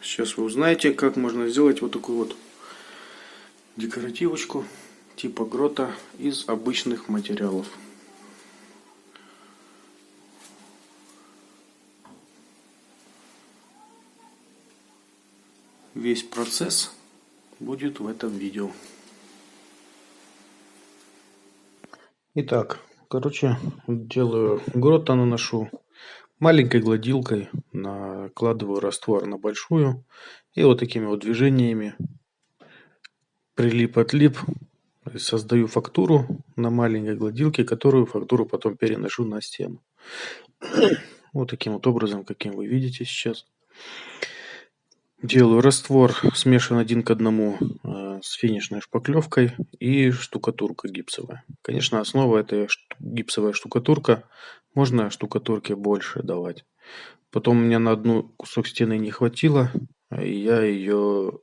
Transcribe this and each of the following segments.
Сейчас вы узнаете, как можно сделать вот такую вот декоративочку типа грота из обычных материалов. Весь процесс будет в этом видео. Итак, делаю грота, наношу маленькой гладилкой, накладываю раствор на большую и вот такими вот движениями прилип-отлип создаю фактуру на маленькой гладилке, которую фактуру потом переношу на стену. Вот таким вот образом, каким вы видите сейчас. Делаю раствор, смешан 1 к 1 с финишной шпаклевкой и штукатурка гипсовая. Конечно, основа это гипсовая штукатурка. Можно штукатурки больше давать. Потом у меня на одну кусок стены не хватило, и я ее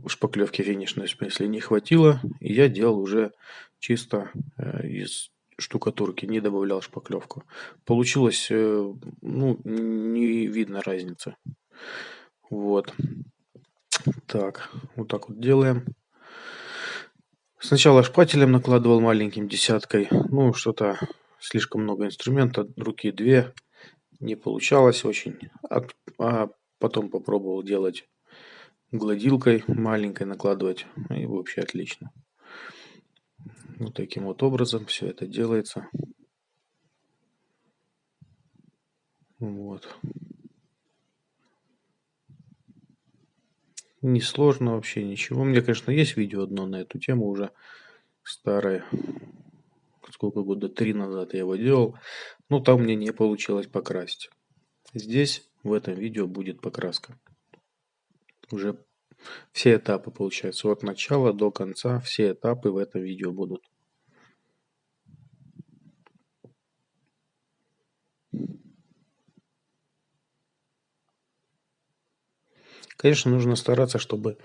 шпаклевки финишной в смысле не хватило, и я делал уже чисто из штукатурки, не добавлял шпаклевку. Получилось, не видно разницы. Вот. Так, вот так вот делаем. Сначала шпателем накладывал маленьким десяткой. Ну, что-то слишком много инструмента, руки 2. Не получалось очень. А потом попробовал делать гладилкой маленькой, накладывать. И вообще отлично. Вот таким вот образом все это делается. Вот. Не сложно вообще ничего. У меня, конечно, есть видео одно на эту тему уже старое. Сколько года? 3 назад я его делал. Но там мне не получилось покрасить. Здесь в этом видео будет покраска. Уже все этапы получается. От начала до конца все этапы в этом видео будут. Конечно, нужно стараться, чтобы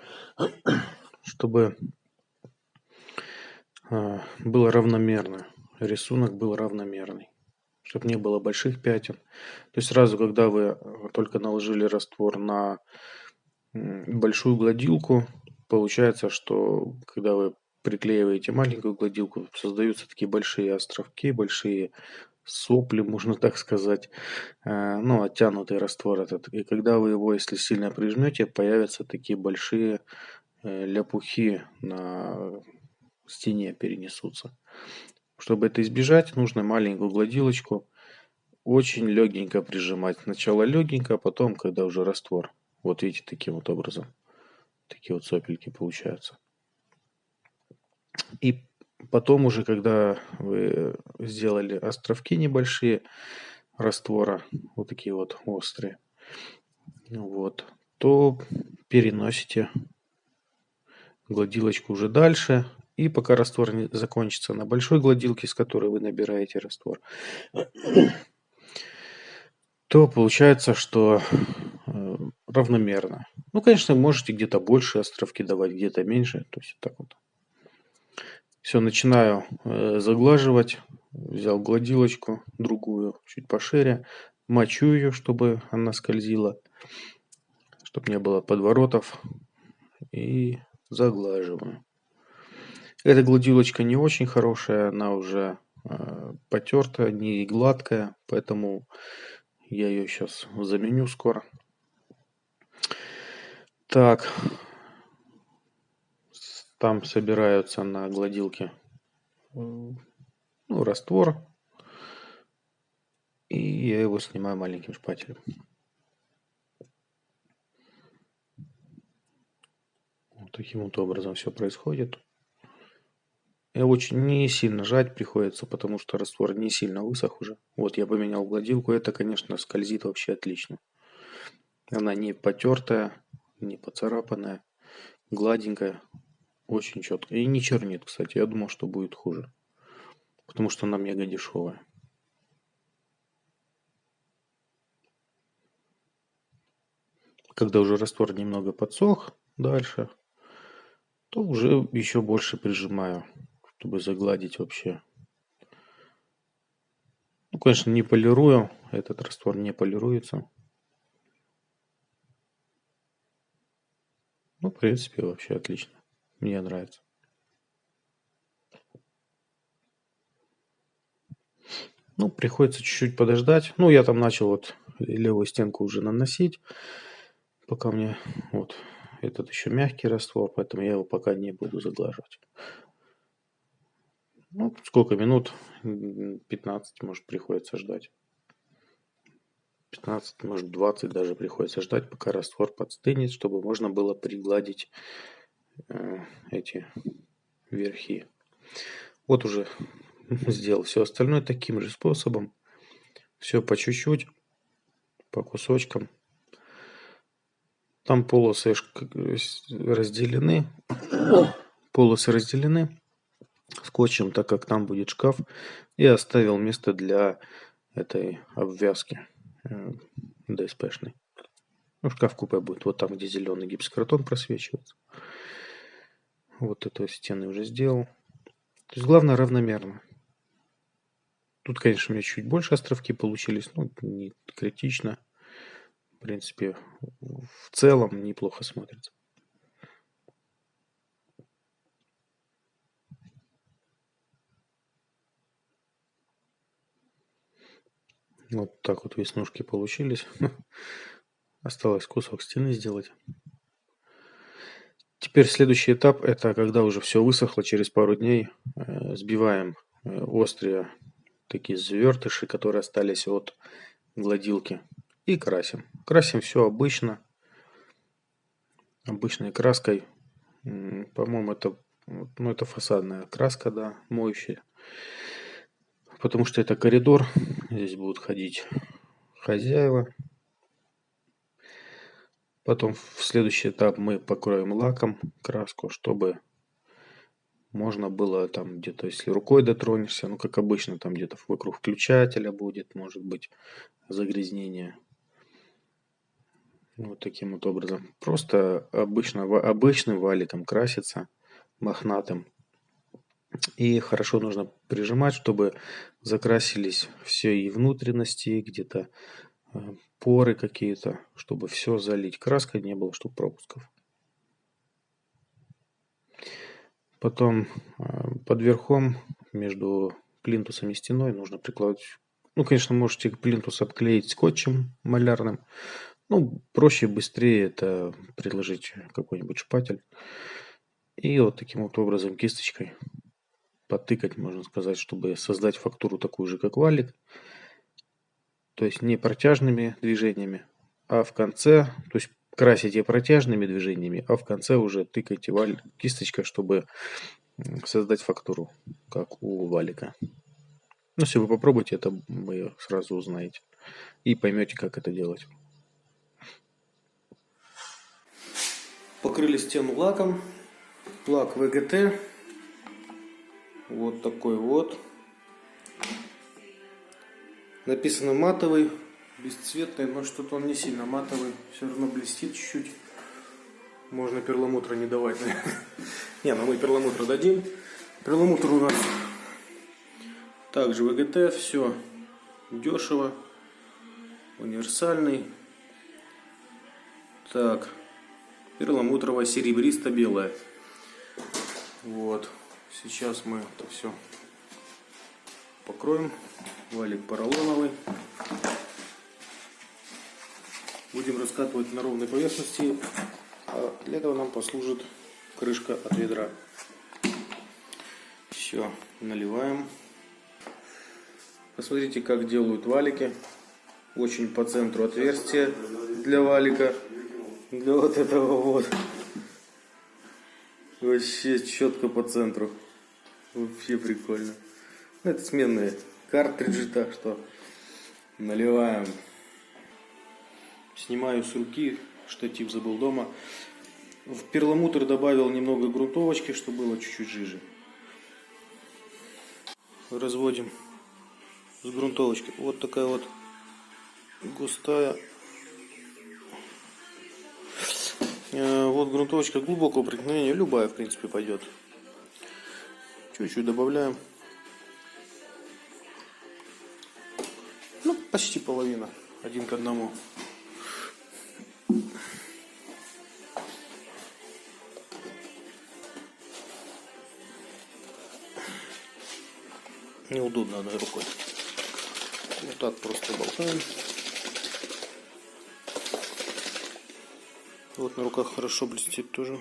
было равномерно. Рисунок был равномерный. Чтобы не было больших пятен. То есть сразу, когда вы только наложили раствор на большую гладилку, получается, что когда вы приклеиваете маленькую гладилку, создаются такие большие островки, большие сопли, можно так сказать, оттянутый раствор этот. И когда вы его, если сильно прижмете, появятся такие большие ляпухи на стене перенесутся. Чтобы это избежать, нужно маленькую гладилочку очень легенько прижимать. Сначала легенько, а потом, когда уже раствор. Вот видите, таким вот образом. Такие вот сопельки получаются. И потом уже, когда вы сделали островки небольшие раствора, вот такие вот острые, вот, то переносите гладилочку уже дальше. И пока раствор не закончится на большой гладилке, с которой вы набираете раствор, то получается, что равномерно. Ну, конечно, можете где-то больше островки давать, где-то меньше. То есть так вот. Все, начинаю заглаживать. Взял гладилочку другую, чуть пошире. Мочу ее, чтобы она скользила. Чтобы не было подворотов. И заглаживаю. Эта гладилочка не очень хорошая. Она уже потертая, не гладкая. Поэтому я ее сейчас заменю скоро. Так. Там собираются на гладилке раствор. И я его снимаю маленьким шпателем. Вот таким вот образом все происходит. И очень не сильно жать приходится, потому что раствор не сильно высох уже. Вот я поменял гладилку. Это, конечно, скользит вообще отлично. Она не потертая, не поцарапанная, гладенькая, очень четкая. И не чернит, кстати. Я думал, что будет хуже. Потому что она мега дешевая. Когда уже раствор немного подсох дальше, то уже еще больше прижимаю, чтобы загладить вообще. Ну, конечно, не полирую. Этот раствор не полируется. Ну, в принципе, вообще отлично. Мне нравится. Ну, приходится чуть-чуть подождать. Ну, я там начал вот левую стенку уже наносить, пока мне вот этот еще мягкий раствор, поэтому я его пока не буду заглаживать. Ну, сколько минут? 15, может, приходится ждать. 15, может, 20 даже приходится ждать, пока раствор подстынет, чтобы можно было пригладить эти верхи. Вот уже сделал все остальное таким же способом. Все по чуть-чуть, по кусочкам. Там полосы разделены. Полосы разделены скотчем, так как там будет шкаф. И оставил место для этой обвязки ДСПшной. Ну, шкаф купе будет вот там, где зеленый гипсокартон просвечивается. Вот эту стены уже сделал. То есть главное равномерно. Тут, конечно, у меня чуть больше островки получились, но не критично. В принципе, в целом неплохо смотрится. Вот так вот веснушки получились. Осталось кусок стены сделать. Теперь следующий этап, это когда уже все высохло, через пару дней сбиваем острые такие завертыши, которые остались от гладилки, и красим. Красим все обычной краской. По-моему, это фасадная краска, да, моющая. Потому что это коридор, здесь будут ходить хозяева. Потом в следующий этап мы покроем лаком краску, чтобы можно было там где-то, если рукой дотронешься, ну, как обычно, там где-то вокруг включателя будет, может быть, загрязнение. Вот таким вот образом. Просто обычным валиком красится, мохнатым. И хорошо нужно прижимать, чтобы закрасились все и внутренности, где-то поры какие-то, чтобы все залить краской, не было, чтобы пропусков. Потом под верхом между плинтусом и стеной нужно прикладывать. Ну, конечно, можете плинтус обклеить скотчем малярным. Ну, проще, быстрее это приложить какой-нибудь шпатель. И вот таким вот образом кисточкой потыкать, можно сказать, чтобы создать фактуру такую же, как валик. То есть не протяжными движениями, а в конце, то есть красите протяжными движениями, а в конце уже тыкайте кисточкой, чтобы создать фактуру, как у валика. Ну, если вы попробуете, это вы сразу узнаете и поймете, как это делать. Покрыли стену лаком. Лак ВГТ. Вот такой вот. Написано матовый, бесцветный, но что-то он не сильно матовый. Все равно блестит чуть-чуть. Можно перламутра не давать, наверное. Не, ну мы перламутр дадим. Перламутр у нас также ВГТ. Все дешево. Универсальный. Так. Перламутровая серебристо-белая. Вот. Сейчас мы это все покроем. Валик поролоновый. Будем раскатывать на ровной поверхности. А для этого нам послужит крышка от ведра. Все, наливаем. Посмотрите, как делают валики. Очень по центру отверстие для валика. Для вот этого вот. Вообще четко по центру. Вообще прикольно. Это сменные картриджи, так что наливаем. Снимаю с руки, штатив забыл дома. В перламутр добавил немного грунтовочки, чтобы было чуть-чуть жиже. Разводим с грунтовочкой. Вот такая вот густая. Вот грунтовочка глубокого проникновения, любая в принципе пойдет. Чуть-чуть добавляем. Ну, почти половина, 1 к 1. Неудобно одной рукой. Вот так просто болтаем. Вот на руках хорошо блестит тоже.